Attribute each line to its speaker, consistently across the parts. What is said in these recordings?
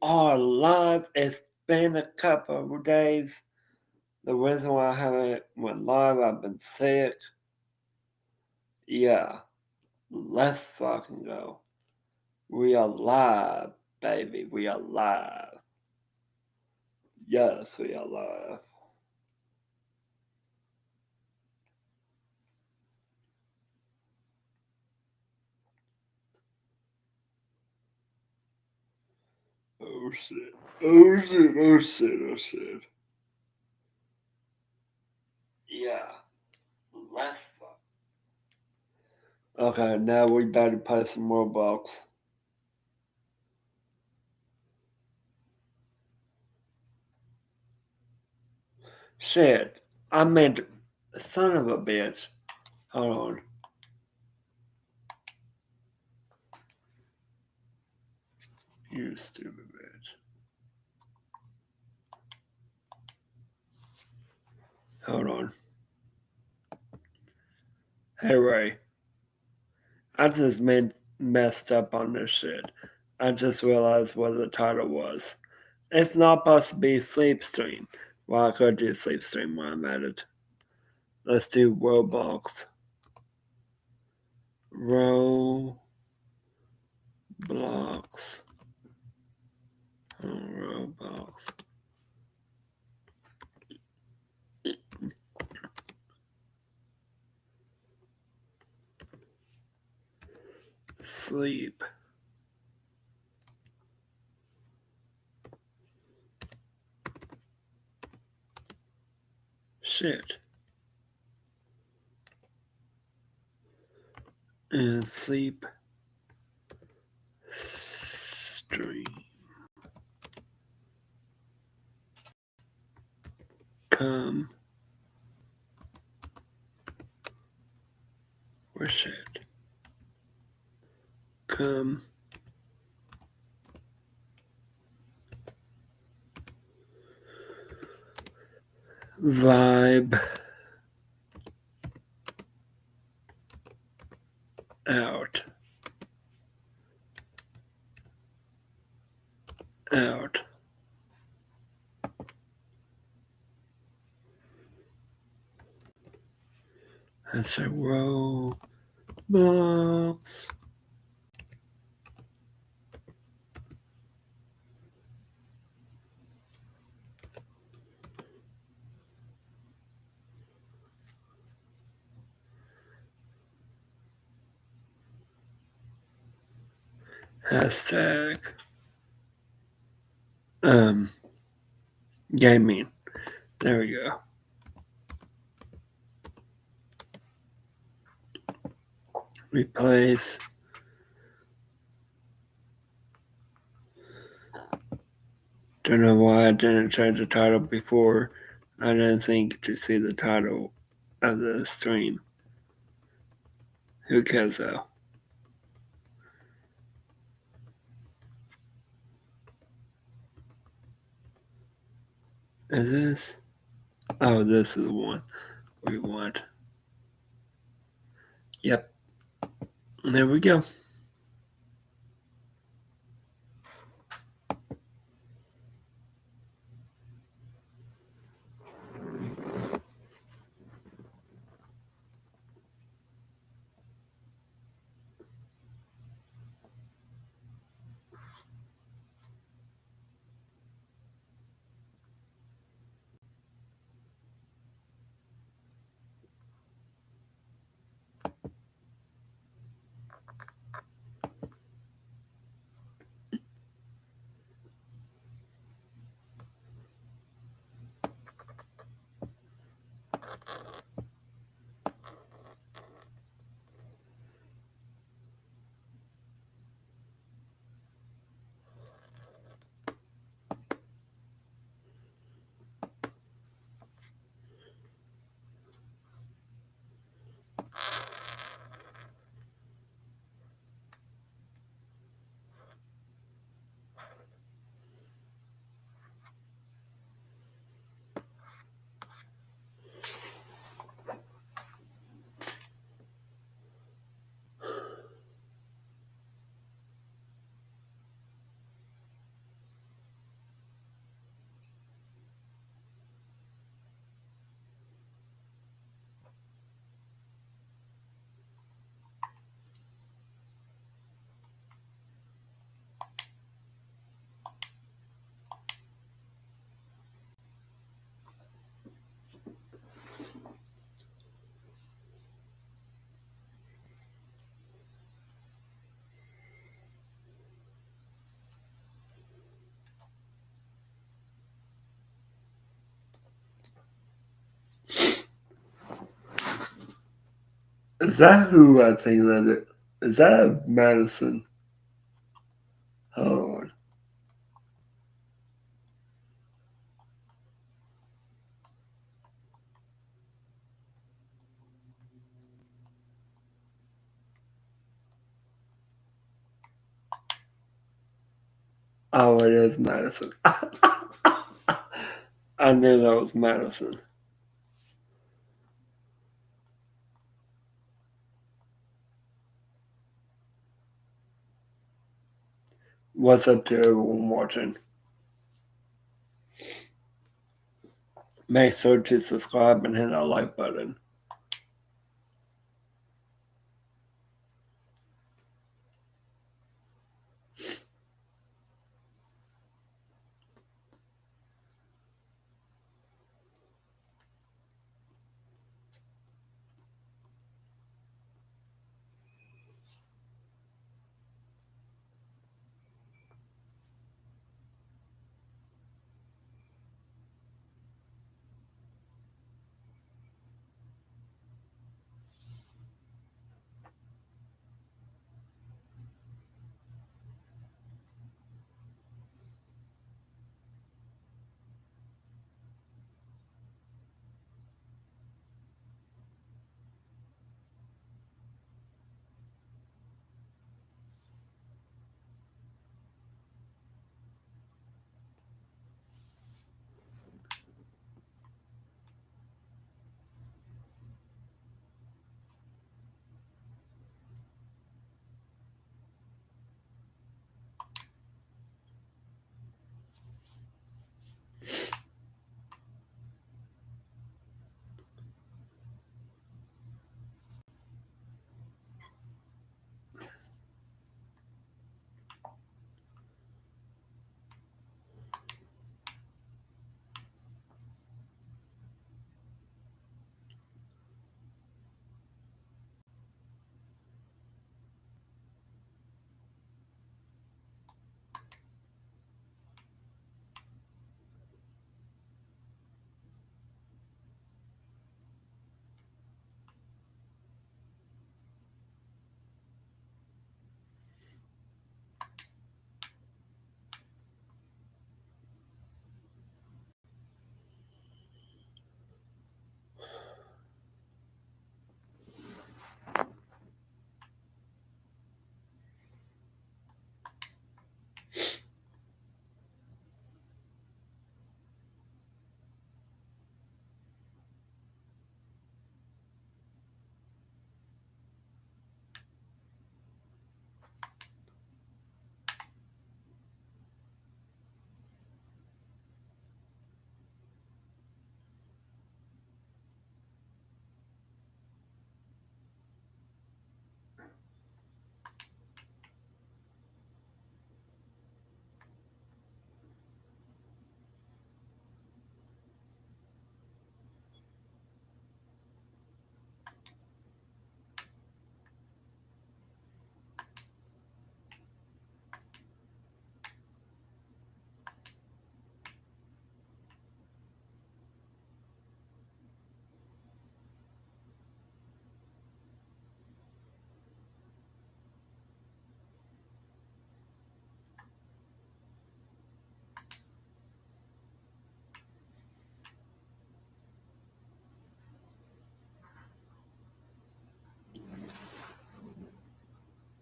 Speaker 1: are live. It's been a couple of days. The reason why I haven't went live, I've been sick. Yeah, let's fucking go. We are live, baby. We are live. Yes, we are live. Oh shit. Oh shit. Oh shit. Oh shit. Yeah, let's fuck. Okay, now we better play some Roblox. Shit, I meant, son of a bitch. Hold on. You stupid bitch. Hold on. Hey Ray, I just messed up on this shit. I just realized what the title was. It's not supposed to be sleep stream. Well, I could do sleep stream while I'm at it. Let's do Roblox. Roblox. Roblox. Sleep. Shit. And sleep stream. Come. Where's shit? Come. Vibe out. Out. That's a Roblox. Hashtag gaming. There we go. Replace. Don't know why I didn't change the title before. I didn't think to see the title of the stream. Who cares though? Is this? Oh, this is the one we want. Yep. There we go. Is that who I think that it is? That Madison? Hold on. Oh, it is Madison. I knew that was Madison. What's up to everyone watching? Make sure to subscribe and hit that like button.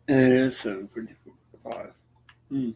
Speaker 1: It is 7:55. Hmm.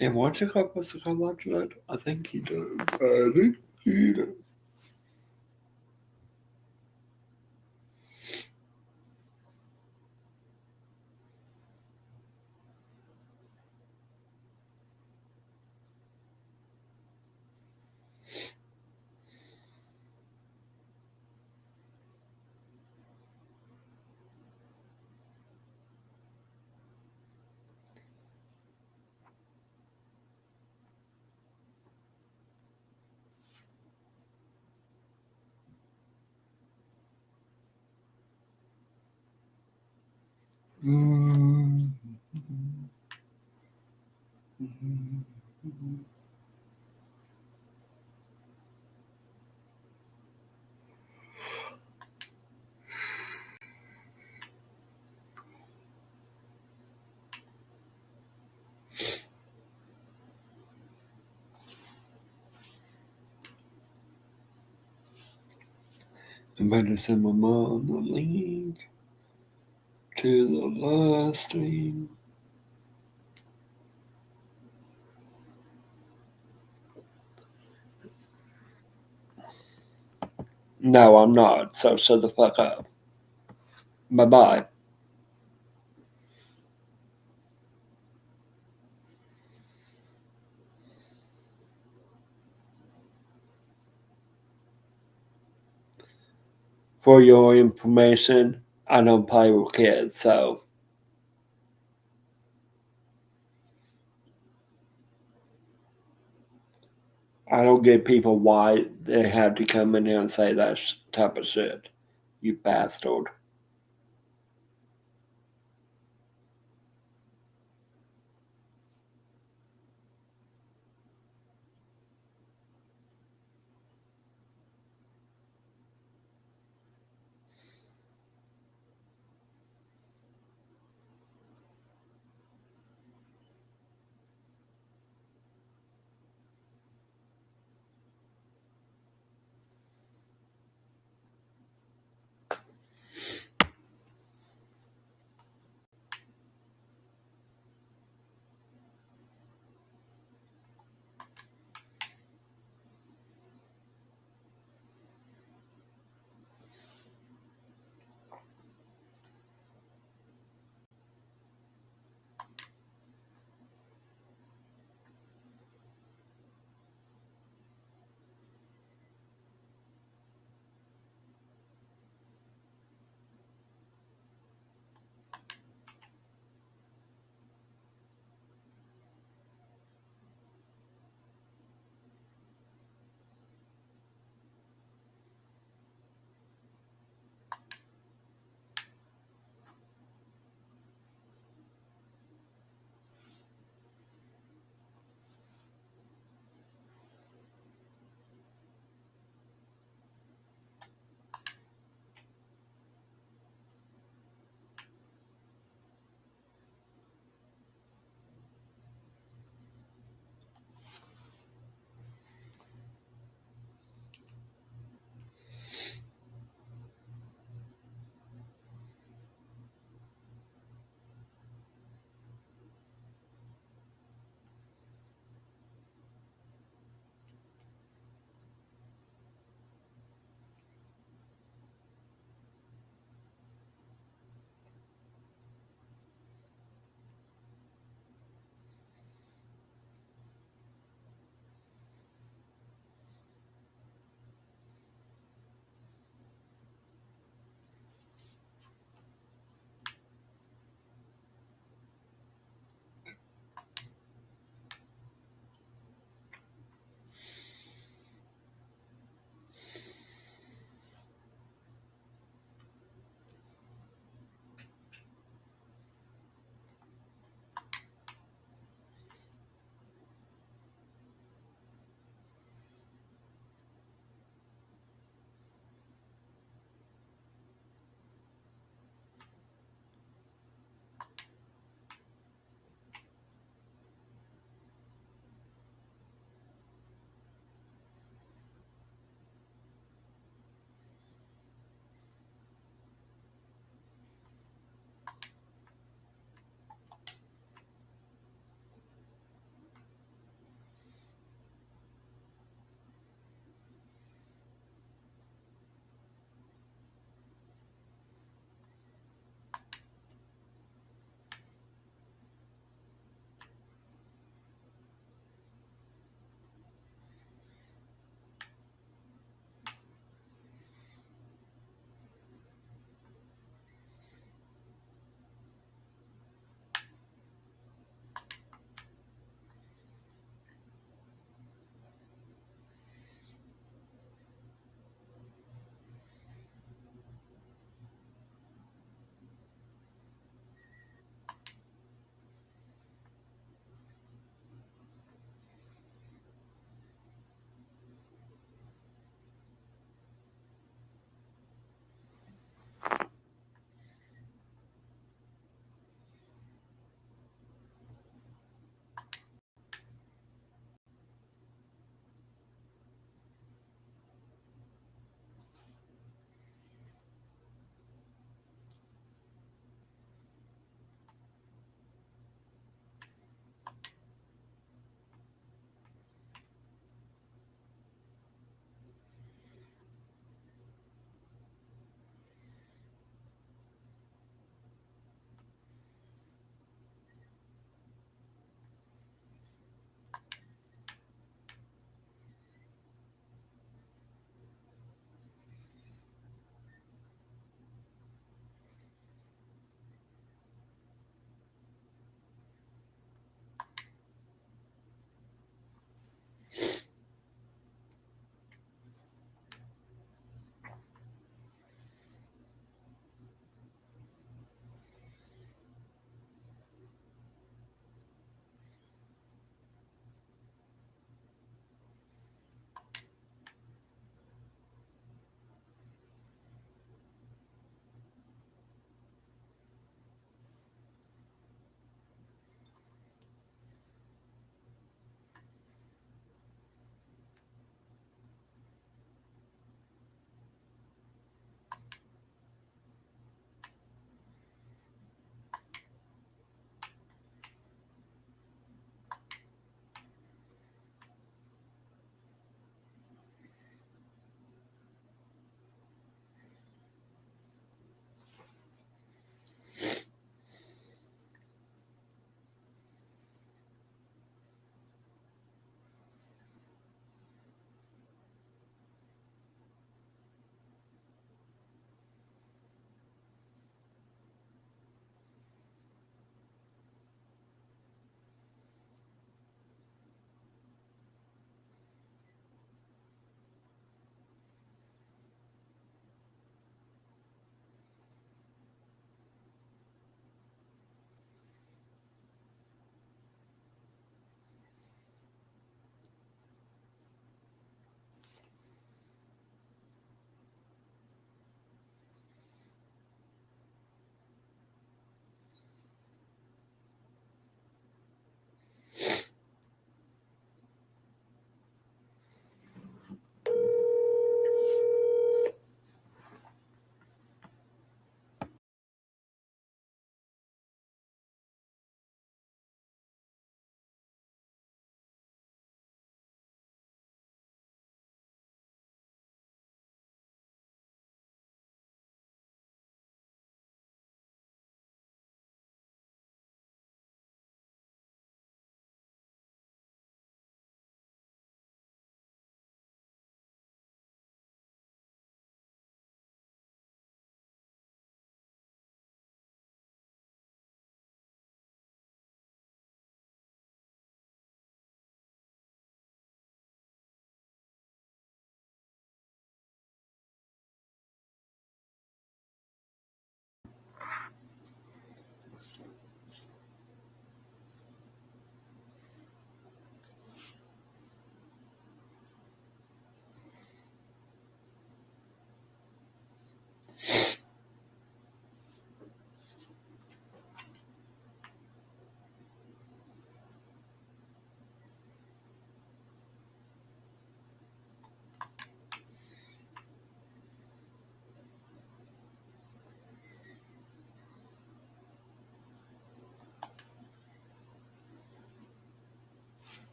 Speaker 1: And what you got supposed to come after that? I think he does. I think he does. I'm going to send my mom the link to the live stream. No, I'm not. So shut the fuck up. Bye bye. For your information, I don't play with kids, so I don't get people why they had to come in here and say that type of shit. You bastard.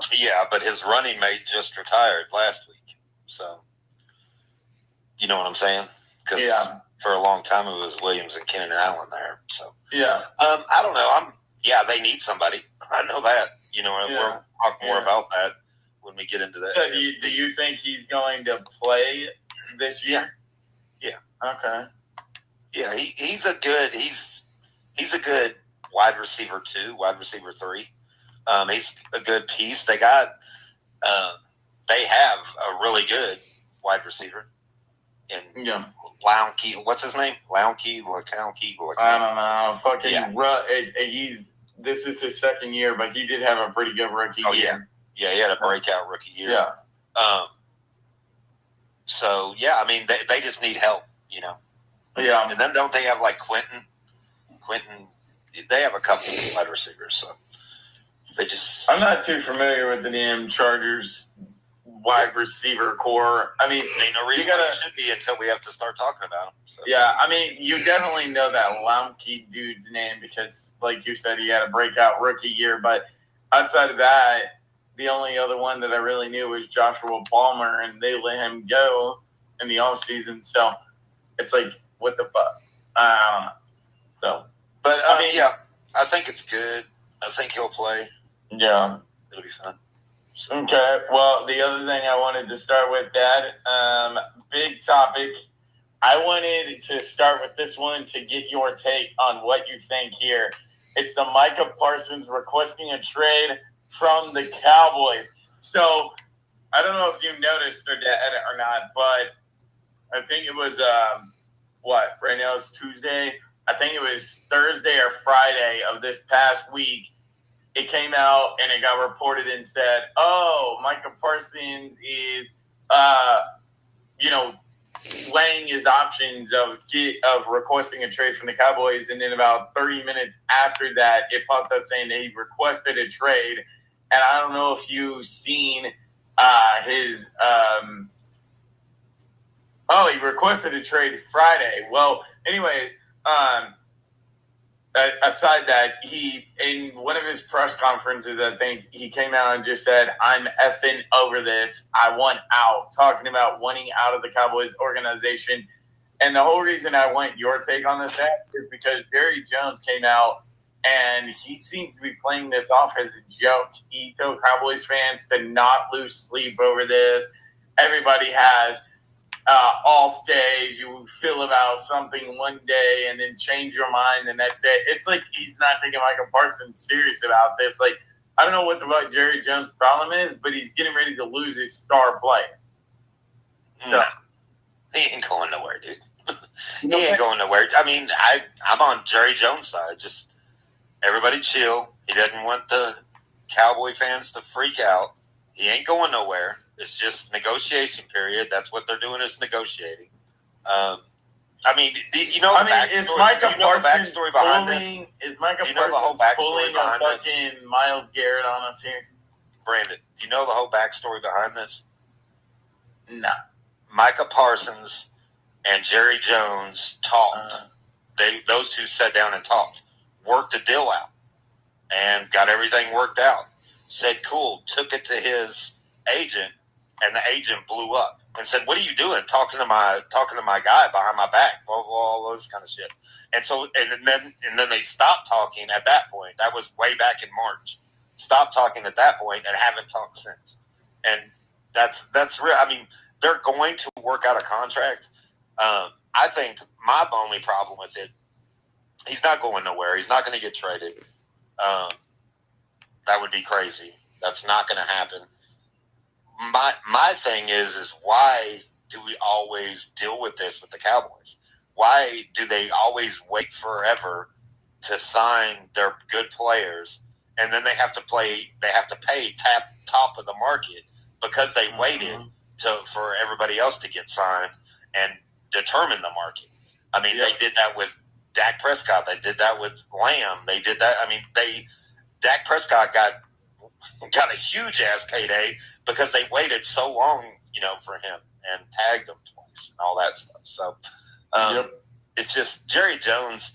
Speaker 2: So. Yeah, but his running mate just retired last week. So, you know what I'm saying? Because for a long time it was Williams and Keenan Allen there. So, I don't know. They need somebody. I know that. We'll talk more about that when we get into that. So, do you think he's going to play this year? Yeah. Okay. Yeah, he's a good wide receiver 2, wide receiver 3. He's a good piece. They have a really good wide receiver in Lownke. What's his name? Lownke. I don't know. This is his second year, but he did have a pretty good rookie year. Yeah, he had a breakout rookie year. Yeah. They just need help, Yeah. And then don't they have like Quentin? They have a couple of wide receivers, so they just. I'm not too familiar with the damn Chargers wide receiver core. Ain't no reason you should be until we have to start talking about them. So. Yeah, you definitely know that Laumke dude's name because, like you said, he had a breakout rookie year. But outside of that, the only other one that I really knew was Joshua Palmer, and they let him go in the offseason. So it's like, what the fuck? I don't know. So, but I think it's good. I think he'll play. Yeah, it'll be fun. Okay. Well, the other thing I wanted to start with, Dad, big topic. I wanted to start with this one to get your take on what you think here. It's the Micah Parsons requesting a trade from the Cowboys. So I don't know if you noticed or not, but I think it was right now it's Tuesday. I think it was Thursday or Friday of this past week. It came out and it got reported and said, Micah Parsons is, weighing his options of requesting a trade from the Cowboys. And then about 30 minutes after that, it popped up saying that he requested a trade. And I don't know if you've seen his he requested a trade Friday. Well, anyways, aside that, he, in one of his press conferences, I think he came out and just said, I'm effing over this. I want out, talking about wanting out of the Cowboys organization. And the whole reason I want your take on this, Dad, is because Jerry Jones came out and he seems to be playing this off as a joke. He told Cowboys fans to not lose sleep over this. Everybody has off days. You feel about something one day and then change your mind, and that's it. It's like he's not taking Michael Parsons serious about this. Like, I don't know what the Jerry Jones' problem is, but he's getting ready to lose his star player. So, he ain't going nowhere, dude. He ain't going nowhere. I'm on Jerry Jones' side. Just everybody chill. He doesn't want the Cowboy fans to freak out. He ain't going nowhere. It's just negotiation period. That's what they're doing is negotiating. Is Micah Parsons behind this? Is Micah Parsons pulling a fucking Myles Garrett on us here? Brandon, do you know the whole backstory behind this? No. Micah Parsons and Jerry Jones talked. Those two sat down and talked, worked a deal out, and got everything worked out. Said cool, took it to his agent, and the agent blew up and said, "What are you doing? Talking to my guy behind my back, blah, blah, all this kind of shit." And so, and then they stopped talking at that point. That was way back in March. Stopped talking at that point and haven't talked since. And that's real. They're going to work out a contract. I think my only problem with it, he's not going nowhere. He's not going to get traded. That would be crazy. That's not going to happen. My thing is why do we always deal with this with the Cowboys? Why do they always wait forever to sign their good players, and then they have to pay top of the market because they waited for everybody else to get signed and determine the market? They did that with Dak Prescott. They did that with Lamb. They did that. Dak Prescott got a huge ass payday because they waited so long, for him and tagged him twice and all that stuff. So It's just Jerry Jones.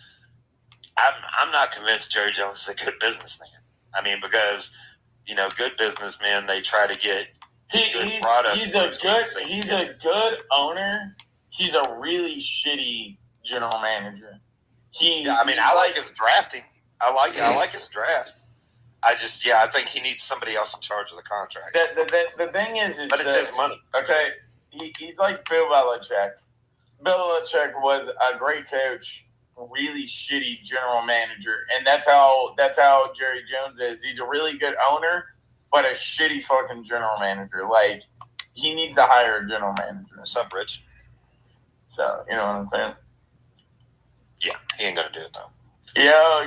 Speaker 2: I'm not convinced Jerry Jones is a good businessman. Because good businessmen, they try to get
Speaker 3: he's a good owner. He's a really shitty general manager.
Speaker 2: I like his drafting. I like his draft. I think he needs somebody else in charge of the contract.
Speaker 3: The thing is
Speaker 2: but it's his money.
Speaker 3: Okay, he's like Bill Belichick. Bill Belichick was a great coach, really shitty general manager, and that's how Jerry Jones is. He's a really good owner, but a shitty fucking general manager. Like, he needs to hire a general manager.
Speaker 2: What's up, Rich?
Speaker 3: So, you know what I'm saying?
Speaker 2: Yeah, he ain't gonna do it though.
Speaker 3: Yo,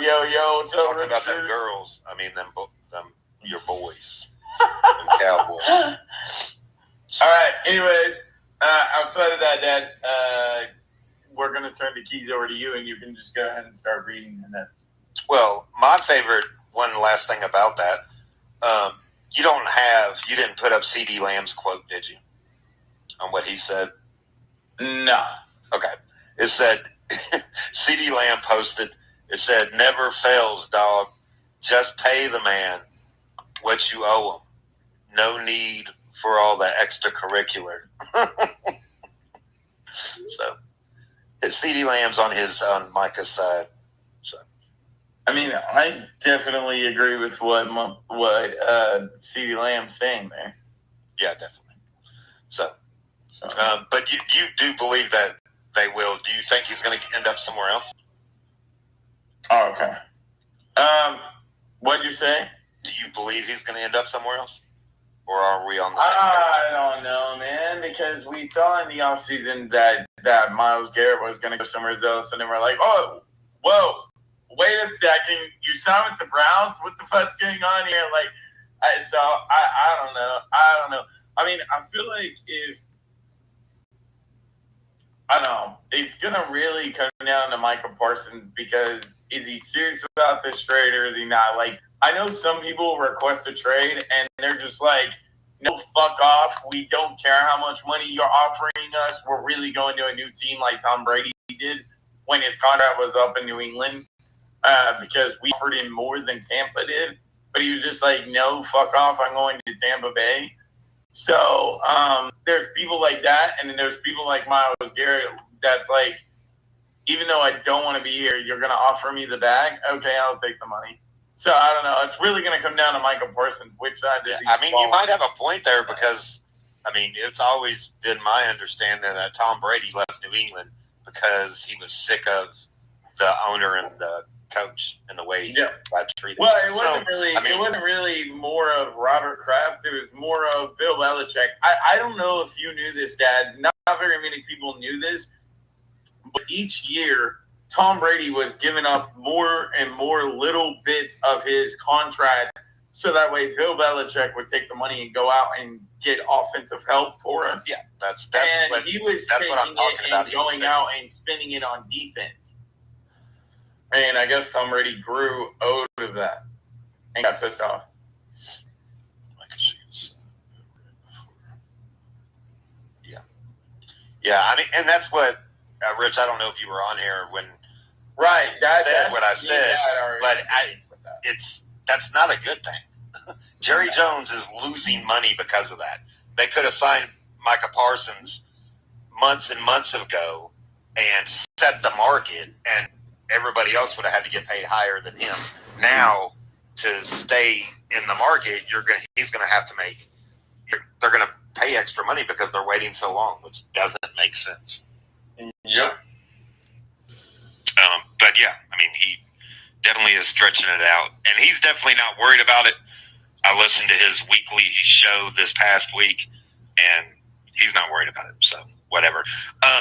Speaker 3: what's up,
Speaker 2: talking about them girls. I mean, them your boys, them Cowboys.
Speaker 3: All right. Anyways, outside of that, Dad, we're gonna turn the keys over to you, and you can just go ahead and start reading the notes.
Speaker 2: Well, my favorite one last thing about that, you didn't put up CD Lamb's quote, did you? On what he said?
Speaker 3: No.
Speaker 2: Okay. It said, CD Lamb posted, it said, "Never fails, dog. Just pay the man what you owe him. No need for all the extracurricular." So, CD Lamb's on Micah's side. So,
Speaker 3: I mean, I definitely agree with what CD Lamb's saying there.
Speaker 2: Yeah, definitely. So. But you do believe that they will. Do you think he's going to end up somewhere else?
Speaker 3: Oh, okay. What'd you say?
Speaker 2: Do you believe he's going to end up somewhere else? Or are we on the same page?
Speaker 3: I don't know, man, because we thought in the offseason that Myles Garrett was going to go somewhere else, and then we're like, oh, whoa, wait a second. You signed with the Browns? What the fuck's going on here? Like, I don't know. I mean, I feel like I don't know. It's going to really come down to Michael Parsons, because is he serious about this trade or is he not? Like, I know some people request a trade and they're just like, no, fuck off. We don't care how much money you're offering us. We're really going to a new team like Tom Brady did when his contract was up in New England, because we offered him more than Tampa did. But he was just like, no, fuck off. I'm going to Tampa Bay. So there's people like that, and then there's people like Myles Garrett that's like, even though I don't want to be here, you're going to offer me the bag? Okay, I'll take the money. So I don't know. It's really going to come down to Michael Parsons. Which side does he fall?
Speaker 2: You might have a point there, because, it's always been my understanding that Tom Brady left New England because he was sick of the owner and the coach and the way he got treated.
Speaker 3: Well, it wasn't really more of Robert Kraft. It was more of Bill Belichick. I don't know if you knew this, Dad. Not very many people knew this, but each year Tom Brady was giving up more and more little bits of his contract, so that way Bill Belichick would take the money and go out and get offensive help for us.
Speaker 2: Yeah, that's
Speaker 3: he was taking what I'm talking about. Going out and spending it on defense. And I guess Tom Brady grew out of that and got pissed off.
Speaker 2: I can see this. Yeah. Yeah, and that's what, Rich, I don't know if you were on here when I said what I said, but that's not a good thing. Jerry Jones is losing money because of that. They could have signed Micah Parsons months and months ago and set the market, and everybody else would have had to get paid higher than him. Now, to stay in the market, he's going to have to they're going to pay extra money because they're waiting so long, which doesn't make sense.
Speaker 3: Yep.
Speaker 2: But yeah, he definitely is stretching it out, and he's definitely not worried about it. I listened to his weekly show this past week, and he's not worried about it. So whatever.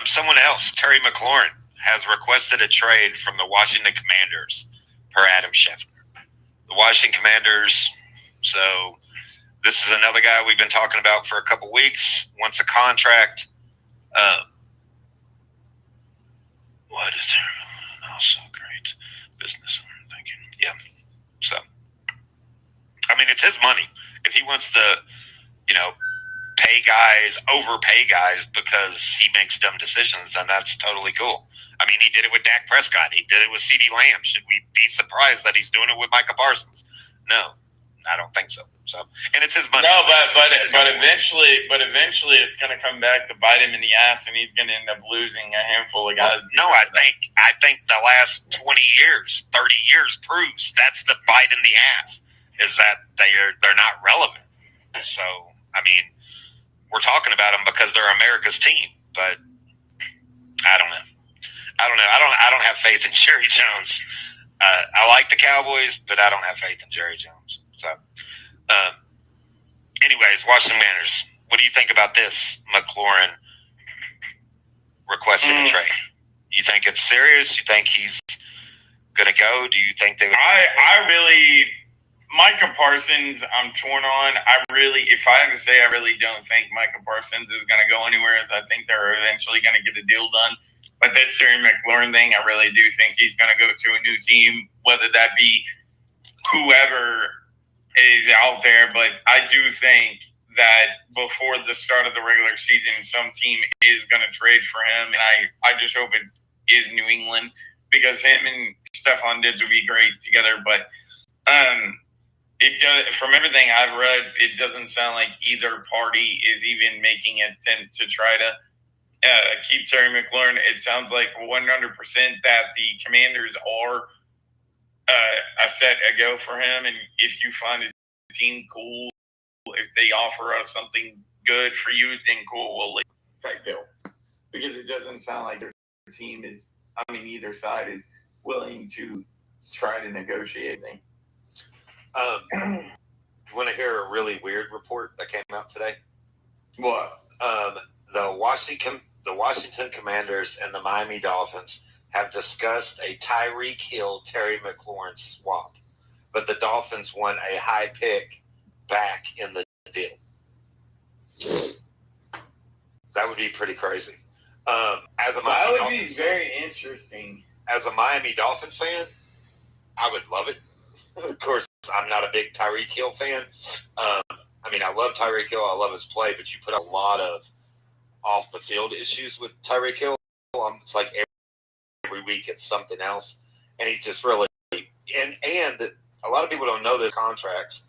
Speaker 2: Someone else, Terry McLaurin, has requested a trade from the Washington Commanders per Adam Schefter. The Washington Commanders, so this is another guy we've been talking about for a couple weeks, wants a contract. What is there? Oh, so great. Business. Thank you. Yeah. So, it's his money. If he wants to, overpay guys because he makes dumb decisions, then that's totally cool. He did it with Dak Prescott. He did it with CD Lamb. Should we be surprised that he's doing it with Micah Parsons? No. I don't think so. So, and it's his money.
Speaker 3: No, but eventually it's going to come back to bite him in the ass, and he's going to end up losing a handful of guys.
Speaker 2: No, I think the last 20 years, 30 years proves that's the bite in the ass, is that they're not relevant. So, I mean, we're talking about them because they're America's team, but I don't know. I don't have faith in Jerry Jones. I like the Cowboys, but I don't have faith in Jerry Jones. So, anyways, Washington Commanders. What do you think about this? McLaurin requesting a trade. You think it's serious? You think he's going to go? Do you think they would? Micah Parsons, I'm torn on. If I have to say, I really don't think Micah Parsons is going to go anywhere. As I think they're eventually going to get a deal done. But this Terry McLaurin thing, I really do think he's going to go to a new team, whether that be whoever is out there. But I do think that before the start of the regular season, some team is going to trade for him. And I just hope it is New England, because him and Stephon Diggs would be great together. But from everything I've read, it doesn't sound like either party is even making an attempt to try to keep Terry McLaurin. It sounds like 100% that the Commanders are a set a go for him. And if you find a team cool, if they offer us something good for you, then cool, we'll leave type deal. Because it doesn't sound like their team is, either side is willing to try to negotiate anything. You want to hear a really weird report that came out today?
Speaker 3: What?
Speaker 2: The Washington Commanders and the Miami Dolphins have discussed a Tyreek Hill, Terry McLaurin swap, but the Dolphins want a high pick back in the deal. That would be pretty crazy. That would be very interesting. As a Miami Dolphins fan, I would love it. Of course, I'm not a big Tyreek Hill fan. I love Tyreek Hill. I love his play, but you put a lot of off the field issues with Tyreek Hill. It's like every week it's something else, and he's just really and a lot of people don't know this contracts.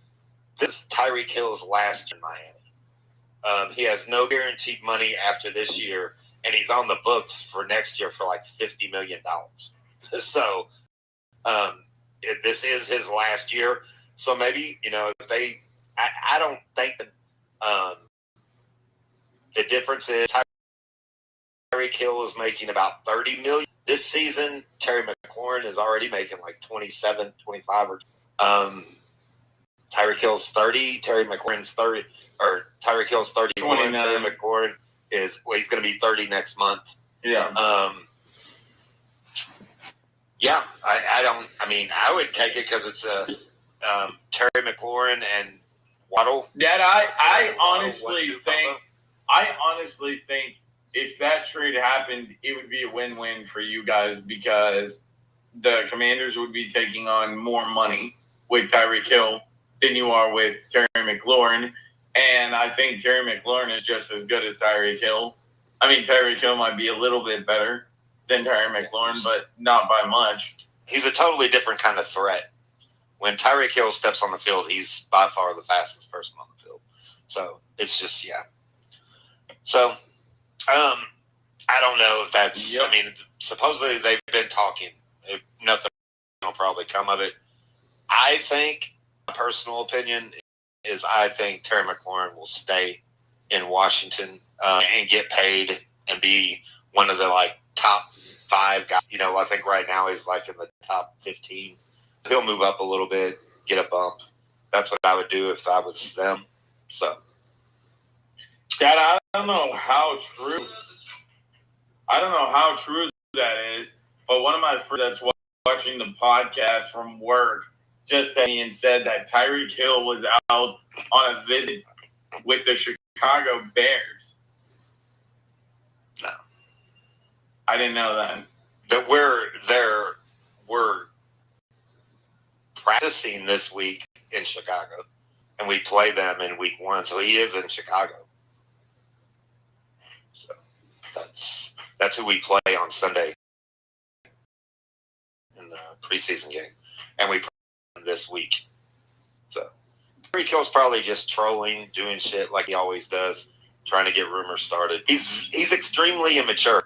Speaker 2: This is Tyreek Hill's last year in Miami. He has no guaranteed money after this year, and he's on the books for next year for like $50 million. So this is his last year. So maybe, if they, I don't think that the difference is Tyreek Hill is making about $30 million this season. Terry McLaurin is already making like 27, 25 or Tyreek Hill's 30, Terry McLaurin's 30, or Tyreek Hill's 31. 29. Terry McLaurin he's going to be 30 next month. Yeah. Yeah, I would take it because it's Terry McLaurin and Waddle. Dad, I honestly think if that trade happened, it would be a win-win for you guys, because the Commanders would be taking on more money with Tyreek Hill than you are with Terry McLaurin. And I think Terry McLaurin is just as good as Tyreek Hill. Tyreek Hill might be a little bit better than Terry McLaurin, but not by much. He's a totally different kind of threat. When Tyreek Hill steps on the field, he's by far the fastest person on the field. So it's just, yeah. So, I don't know if that's, supposedly they've been talking. Nothing will probably come of it. I think, my personal opinion is I think Terry McLaurin will stay in Washington and get paid and be one of the top 5 guys. I think right now he's in the top 15. He'll move up a little bit, get a bump. That's what I would do if I was them. So, Dad, I don't know how true that is, but one of my friends that's watching the podcast from work just said that Tyreek Hill was out on a visit with the Chicago Bears. No. I didn't know that. That we're practicing this week in Chicago, and we play them in week 1, so he is in Chicago. So that's who we play on Sunday in the preseason game, and we play them this week. So Tyreek Hill's probably just trolling, doing shit like he always does, trying to get rumors started. He's extremely immature.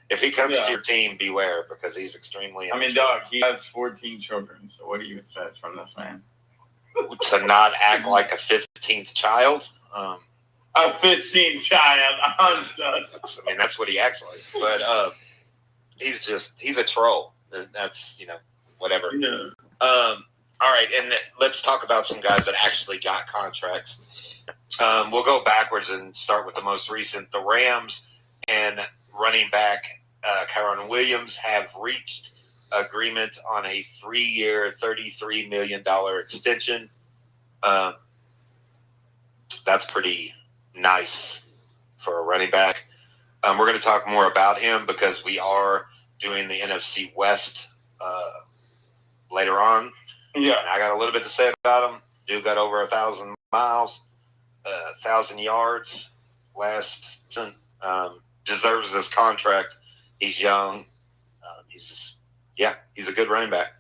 Speaker 2: If he comes to your team, beware, because he's extremely immature.
Speaker 3: I mean, dog, he has 14 children, so what do you expect from this man?
Speaker 2: To not act like a 15th child?
Speaker 3: A 15th child. I
Speaker 2: mean, that's what he acts like. But he's a troll. That's, whatever.
Speaker 3: Yeah.
Speaker 2: All right, and let's talk about some guys that actually got contracts. We'll go backwards and start with the most recent. The Rams and running back Kyron Williams have reached agreement on a 3-year, $33 million extension. That's pretty nice for a running back. We're going to talk more about him because we are doing the NFC West later on.
Speaker 3: Yeah.
Speaker 2: And I got a little bit to say about him. Dude got over 1,000 miles, 1,000 yards last season. Deserves this contract. He's young. He's a good running back.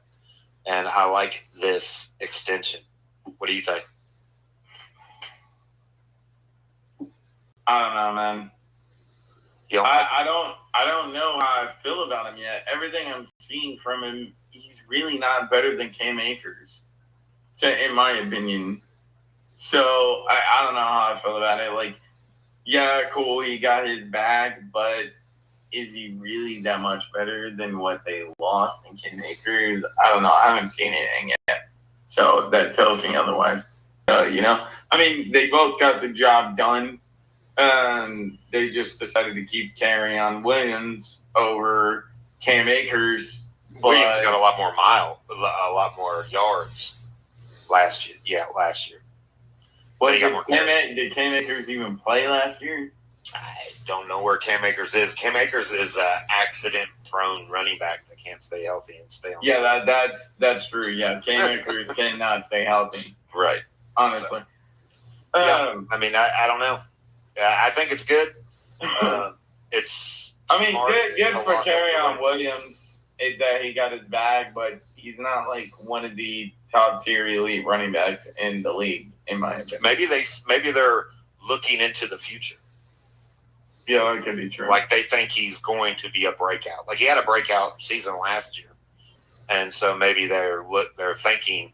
Speaker 2: And I like this extension. What do you think?
Speaker 3: I don't know, man. I don't know how I feel about him yet. Everything I'm seeing from him, he's really not better than Cam Akers, in my opinion. So I don't know how I feel about it. Like, yeah, cool, he got his bag, but is he really that much better than what they lost in Cam Akers? I don't know. I haven't seen anything yet. So that tells me otherwise. I mean, they both got the job done. They just decided to keep carrying on Williams over Cam Akers.
Speaker 2: Williams got a lot more yards last year. Yeah, last year.
Speaker 3: Did Cam Akers even play last year?
Speaker 2: I don't know where Cam Akers is. Cam Akers is an accident-prone running back that can't stay healthy and stay on.
Speaker 3: Yeah, that's true. Yeah, Cam Akers cannot stay healthy.
Speaker 2: Right.
Speaker 3: Honestly.
Speaker 2: I mean, I don't know. I think it's good. It's.
Speaker 3: Good for Kerryon Williams that he got his bag, but he's not like one of the top tier elite running backs in the league, in my opinion.
Speaker 2: Maybe they're looking into the future.
Speaker 3: Yeah, that could be true.
Speaker 2: Like they think he's going to be a breakout. Like he had a breakout season last year, and so maybe they're thinking,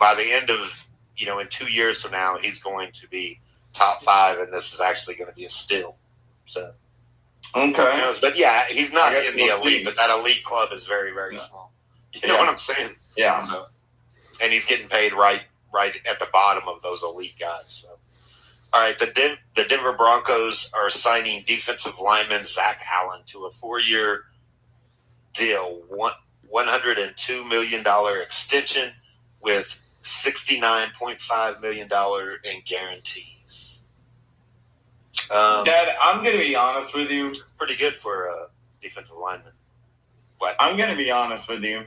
Speaker 2: by the end of in 2 years from now, he's going to be top 5, and this is actually going to be a steal. So,
Speaker 3: okay.
Speaker 2: But yeah, he's not in the elite, but that elite club is very, very small. You know what I'm saying?
Speaker 3: Yeah.
Speaker 2: So, and he's getting paid right at the bottom of those elite guys. So, all right, the Denver Broncos are signing defensive lineman Zach Allen to a 4-year deal, $102 million extension with $69.5 million in guarantees.
Speaker 3: Dad, I'm going to be honest with you.
Speaker 2: Pretty good for a defensive lineman. What?
Speaker 3: I'm going to be honest with you,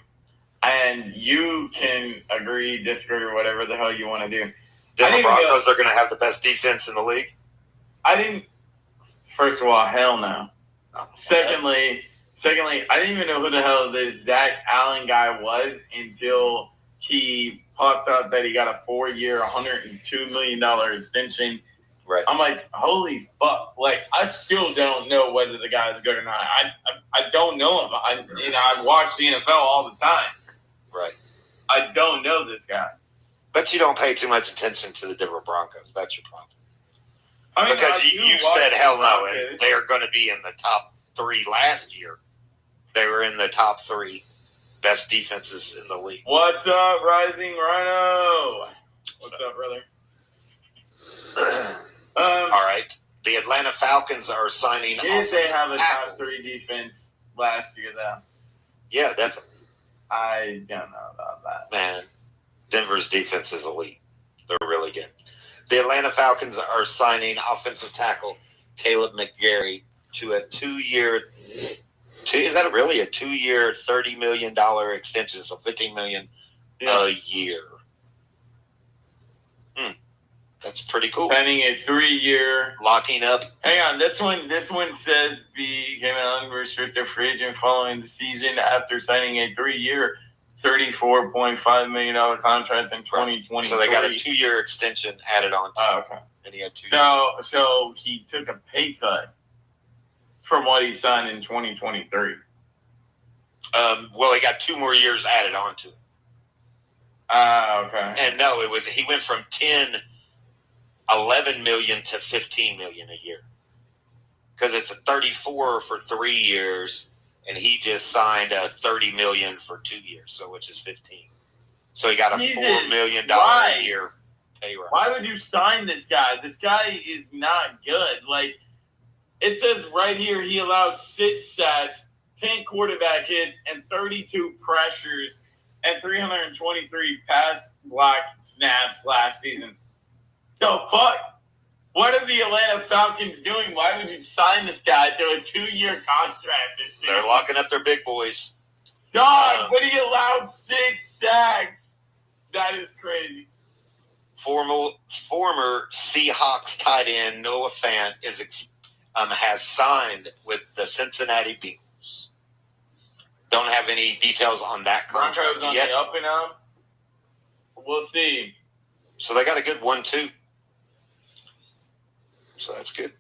Speaker 3: and you can agree, disagree, or whatever the hell you want to do.
Speaker 2: Denver Broncos are going to have the best defense in the league?
Speaker 3: First of all, hell no.
Speaker 2: Oh,
Speaker 3: Secondly, I didn't even know who the hell this Zach Allen guy was until he popped up that he got a 4-year, $102 million extension.
Speaker 2: Right.
Speaker 3: I'm like, holy fuck. Like, I still don't know whether the guy's good or not. I don't know him. I watch the NFL all the time.
Speaker 2: Right.
Speaker 3: I don't know this guy.
Speaker 2: But you don't pay too much attention to the Denver Broncos. That's your problem. Because you said hell no, and they are going to be in the top 3 last year. They were in the top 3 best defenses in the league.
Speaker 3: What's up, Rising Rhino? What's up, brother?
Speaker 2: All right. The Atlanta Falcons are signing.
Speaker 3: Did they have a top 3 defense last year, though?
Speaker 2: Yeah, definitely.
Speaker 3: I don't know about that.
Speaker 2: Man, Denver's defense is elite. They're really good. The Atlanta Falcons are signing offensive tackle Caleb McGarry to a 2-year. Is that really a 2-year, $30 million extension? So $15 million a year. That's pretty cool.
Speaker 3: Signing a 3-year.
Speaker 2: Locking up.
Speaker 3: Hang on, this one says became an unrestricted free agent following the season after signing a 3-year, $34.5 million contract in 2020.
Speaker 2: So they got a 2-year extension added on.
Speaker 3: Oh, okay.
Speaker 2: And he had 2 years.
Speaker 3: So he took a pay cut from what he signed in 2023.
Speaker 2: Well, he got 2 more years added on to it.
Speaker 3: Okay.
Speaker 2: And no, he went from 11 million to 15 million a year. Because it's a 34 for 3 years, and he just signed a 30 million for 2 years, so which is 15. So he got a $4 million a year pay rise.
Speaker 3: Why would you sign this guy? This guy is not good. Like, it says right here, he allowed 6 sacks, 10 quarterback hits, and 32 pressures, and 323 pass block snaps last season. The fuck? What are the Atlanta Falcons doing? Why would you sign this guy to a 2-year contract this season?
Speaker 2: They're locking up their big boys.
Speaker 3: Dog, but he allowed 6 sacks. That is crazy.
Speaker 2: Former Seahawks tight end Noah Fant has signed with the Cincinnati Bengals. Don't have any details on that contract
Speaker 3: on
Speaker 2: yet.
Speaker 3: The up and up. We'll see.
Speaker 2: So they got a good 1-2. So that's good.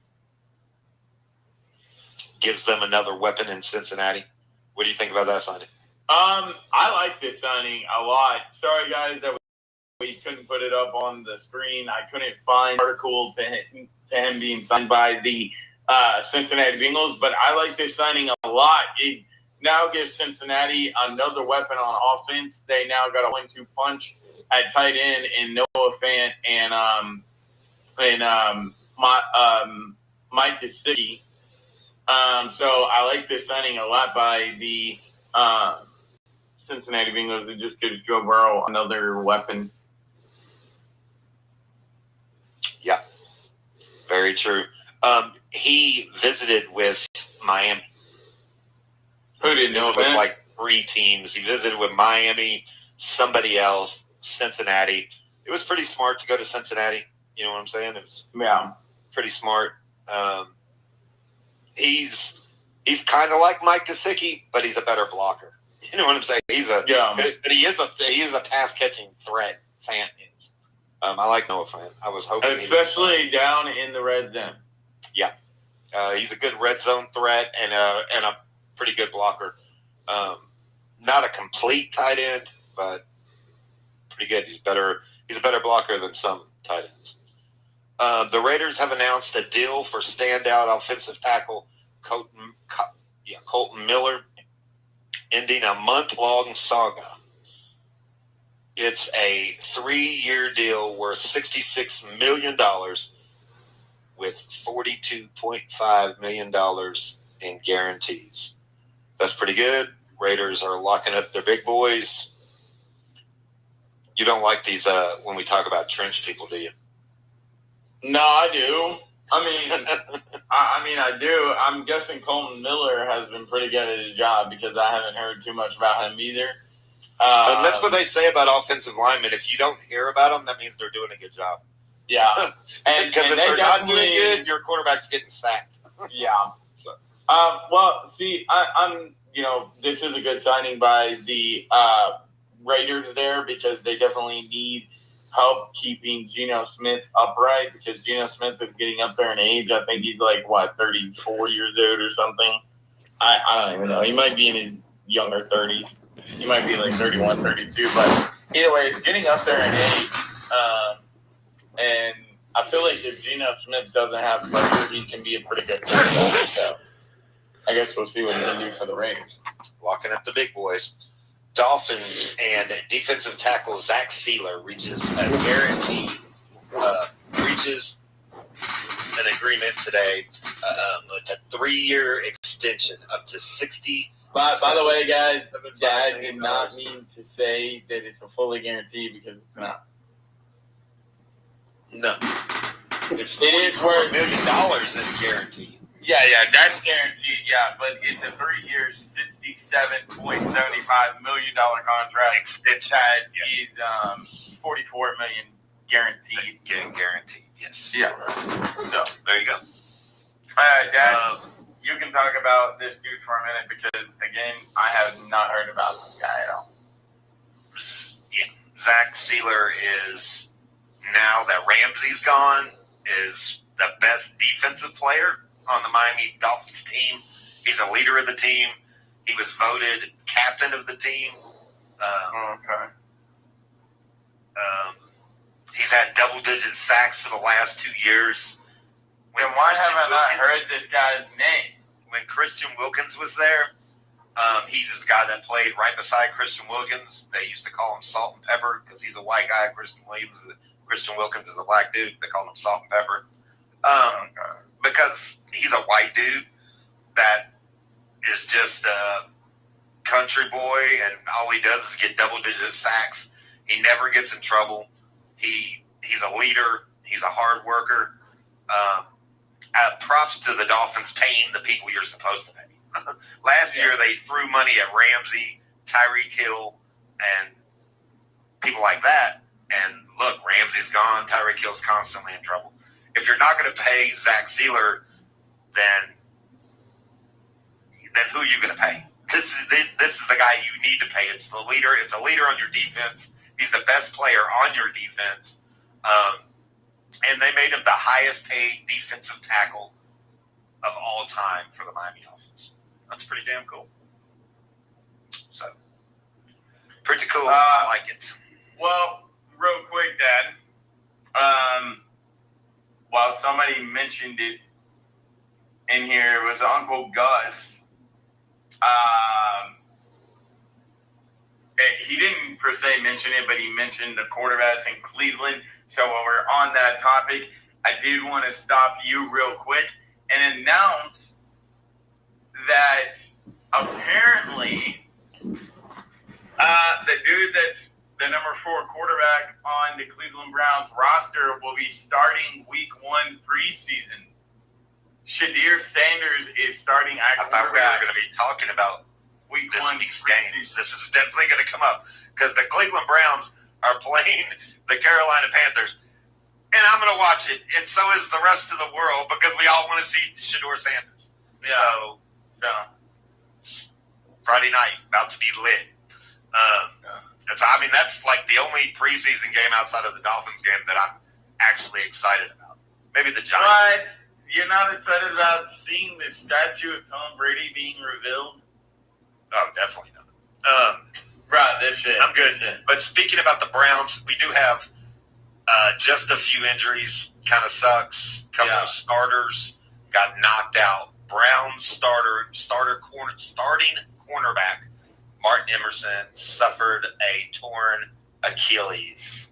Speaker 2: Gives them another weapon in Cincinnati. What do you think about that signing?
Speaker 3: I like this signing a lot. Sorry, guys, that we couldn't put it up on the screen. I couldn't find an article to him being signed by the Cincinnati Bengals, but I like this signing a lot. It now gives Cincinnati another weapon on offense. They now got a 1-2 punch at tight end in Noah Fant and Mike Gesicki. So I like this signing a lot by the Cincinnati Bengals. It just gives Joe Burrow another weapon.
Speaker 2: Yeah, very true. He visited with Miami.
Speaker 3: Who didn't know
Speaker 2: with like 3 teams. He visited with Miami, somebody else, Cincinnati. It was pretty smart to go to Cincinnati. You know what I'm saying? It was pretty smart. He's kind of like Mike Gesicki, but he's a better blocker. You know what I'm saying? But he is a pass catching threat. Fant is. I like Noah Fant. I was hoping,
Speaker 3: especially down in the red zone.
Speaker 2: Yeah, he's a good red zone threat and a pretty good blocker. Not a complete tight end, but pretty good. He's a better blocker than some tight ends. The Raiders have announced a deal for standout offensive tackle Colton Miller, ending a month-long saga. It's a 3-year deal worth $66 million with $42.5 million in guarantees. That's pretty good. Raiders are locking up their big boys. You don't like these when we talk about trench people, do you?
Speaker 3: No, I do. I do. I'm guessing Colton Miller has been pretty good at his job because I haven't heard too much about him either.
Speaker 2: That's what they say about offensive linemen. If you don't hear about them, that means they're doing a good job.
Speaker 3: Yeah.
Speaker 2: Because if they're not doing good, your quarterback's getting sacked.
Speaker 3: Yeah. So. Well, see, I'm this is a good signing by the Raiders there because they definitely need help keeping Geno Smith upright because Geno Smith is getting up there in age. I think he's 34 years old or something. I don't even know. He might be in his younger 30s. He might be 31, 32. But either way, he's getting up there in age. And I feel like if Geno Smith doesn't have pressure, he can be a pretty good quarterback. So I guess we'll see what he can do for the Raiders.
Speaker 2: Locking up the big boys. Dolphins and defensive tackle Zach Sealer reaches an agreement today with a 3-year extension up to 60.
Speaker 3: By the way, guys, I did not mean to say that it's a fully guaranteed because it's not.
Speaker 2: No, it's $44 million in guaranteed.
Speaker 3: Yeah, that's guaranteed. Yeah, but it's a 3-year, $67.75 million contract.
Speaker 2: Extension.
Speaker 3: That is $44 million guaranteed.
Speaker 2: Guaranteed, yes.
Speaker 3: Yeah. So
Speaker 2: there you go.
Speaker 3: All right, Dad. You can talk about this dude for a minute because, again, I have not heard about this guy at all.
Speaker 2: Zach Sealer is, now that Ramsey's gone, is the best defensive player on the Miami Dolphins team. He's a leader of the team. He was voted captain of the team.
Speaker 3: Okay.
Speaker 2: He's had double-digit sacks for the last 2 years.
Speaker 3: Then why have I not heard this guy's name?
Speaker 2: When Christian Wilkins was there, he's the guy that played right beside Christian Wilkins. They used to call him Salt and Pepper because he's a white guy. Christian Wilkins is a black dude. They called him Salt and Pepper. Because he's a white dude that is just a country boy, and all he does is get double-digit sacks. He never gets in trouble. He's a leader. He's a hard worker. Props to the Dolphins paying the people you're supposed to pay. Last year, they threw money at Ramsey, Tyreek Hill, and people like that. And look, Ramsey's gone. Tyreek Hill's constantly in trouble. If you're not going to pay Zach Sealer, then who are you going to pay? This is the guy you need to pay. It's the leader. It's a leader on your defense. He's the best player on your defense. And they made him the highest paid defensive tackle of all time for the Miami Dolphins. That's pretty damn cool. So, pretty cool. I like it.
Speaker 3: Well, real quick, Dad. While somebody mentioned it in here, it was Uncle Gus. He didn't per se mention it, but he mentioned the quarterbacks in Cleveland. So while we're on that topic, I did want to stop you real quick and announce that apparently the dude that's the number 4 quarterback on the Cleveland Browns roster will be starting week 1 preseason. Shadir Sanders is starting at quarterback.
Speaker 2: I thought we were going to be talking about
Speaker 3: week
Speaker 2: this
Speaker 3: 1
Speaker 2: week's game. This is definitely going to come up because the Cleveland Browns are playing the Carolina Panthers. And I'm going to watch it, and so is the rest of the world because we all want to see Shadir Sanders.
Speaker 3: Yeah. So
Speaker 2: Friday night, about to be lit. That's like the only preseason game outside of the Dolphins game that I'm actually excited about. Maybe the Giants.
Speaker 3: What? You're not excited about seeing the statue of Tom Brady being revealed?
Speaker 2: Oh, definitely not.
Speaker 3: Bro, this shit.
Speaker 2: I'm good. But speaking about the Browns, we do have just a few injuries. Kind of sucks. Couple of starters got knocked out. Browns starting cornerback Martin Emerson suffered a torn Achilles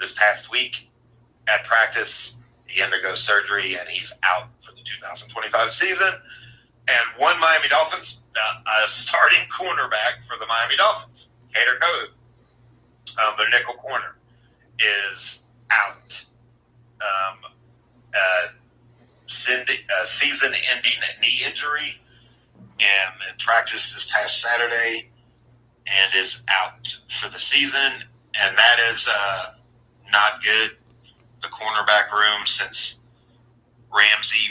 Speaker 2: this past week at practice. He undergoes surgery and he's out for the 2025 season. And one Miami Dolphins, a starting cornerback for the Miami Dolphins, Cater Code, their nickel corner, is out. Season-ending knee injury, and practiced this past Saturday and is out for the season. And that is not good. The cornerback room, since Ramsey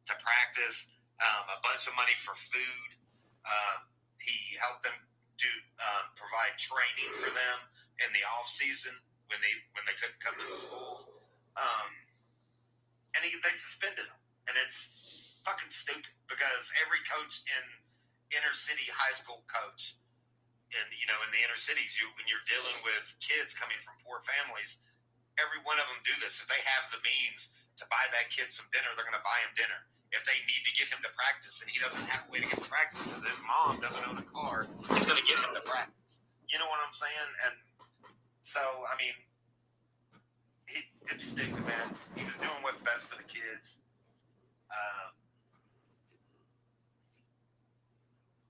Speaker 2: to practice, a bunch of money for food. He helped them provide training for them in the off season when they couldn't come to the schools. And they suspended him, and it's fucking stupid because every coach in inner city high school coach, and in the inner cities, when you're dealing with kids coming from poor families, every one of them do this. If they have the means to buy that kid some dinner, they're going to buy him dinner. If they need to get him to practice and he doesn't have a way to get to practice because his mom doesn't own a car, he's going to get him to practice. You know what I'm saying? And so, I mean, it's stupid, man. He was doing what's best for the kids.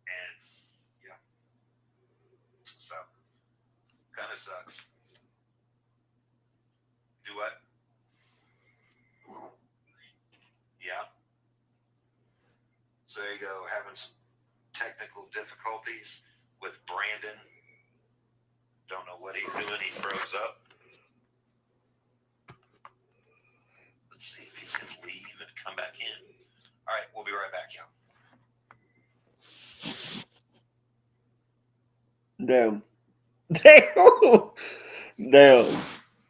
Speaker 2: And, yeah. So, kind of sucks. Do what? Yeah. So there you go, having some technical difficulties with Brandon. Don't know what he's doing. He froze up. Let's see if he can leave and come back in. All right, we'll be right back,
Speaker 1: Damn.
Speaker 2: y'all.
Speaker 1: Damn.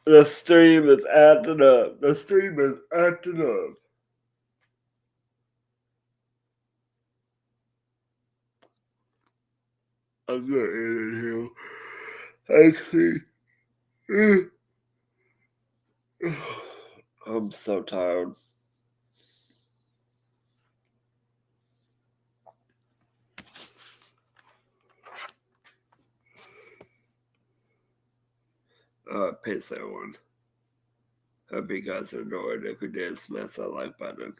Speaker 1: The stream is acting up. I'm not in here. Actually. I'm so tired. Peace, everyone. Hope you guys enjoyed. If you did, smash that like button.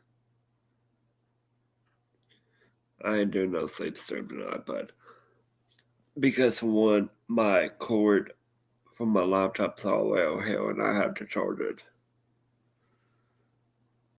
Speaker 1: I ain't doing no sleep stream tonight, but because for one, my cord from my laptop's all the way over here and I have to charge it.